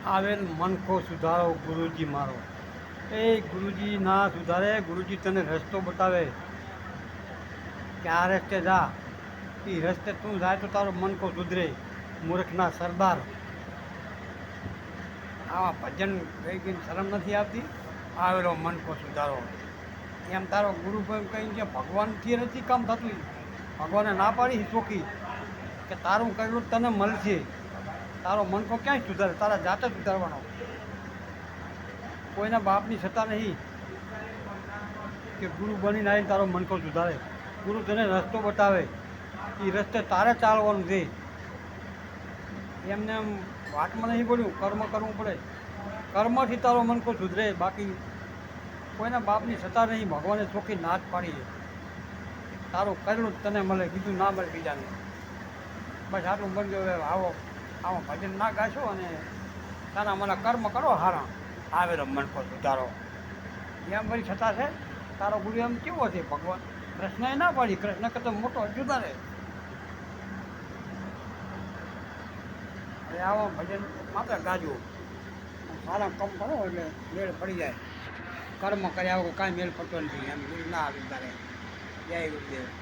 આવેલ મનખો સુધારો ગુરુજી મારો. એ ગુરુજી ના સુધારે, ગુરુજી તને રસ્તો બતાવે કે આ રસ્તે જા. એ રસ્તે તું જાય તો તારો મનખો સુધરે. મૂર્ખના સરદાર. આવા ભજન ગઈ ગઈને શરમ નથી આવતી. આવેલો મનખો સુધારો. એમ તારો ગુરુ કહીને કે ભગવાનથી નથી કામ થતું. ભગવાને ના પાડી ચોખી કે તારું કરેલું તને મળશે. તારો મનખો ક્યાંય સુધારે, તારા જાતે સુધારવાનો. કોઈના બાપની સત્તા નહીં કે ગુરુ બનીને આવીને તારો મનખો સુધારે. ગુરુ તને રસ્તો બતાવે, એ રસ્તે તારે ચાલવાનું છે. એમને એમ વાતમાં નહીં બોલ્યું, કર્મ કરવું પડે. કર્મથી તારો મનખો સુધરે. બાકી કોઈના બાપની સત્તા નહીં. ભગવાને ચોખ્ખી ના જ પાડી છે. તારું કરેલું તને મળે, બીજું ના મળે બીજાને. બસ આટલું બનજો. હવે આવો ભજન ના ગાશો અને તારા મને કર્મ કરો હારા. આવેલો મનખો સુધારો. એમ બધી છતાં છે તારો ગુરુ એમ કેવો છે ભગવાન? કૃષ્ણએ ના પાડી. કૃષ્ણ કરતો મોટો સુધારે. હવે આવો ભજન માત્ર ગાજો. સારા કામ કરો એટલે મેળ પડી જાય. કર્મ કર્યા વગર કાંઈ મેળ પડતો નથી. એમ ગુરુ ના સુધારે. જય ગુરુદેવ.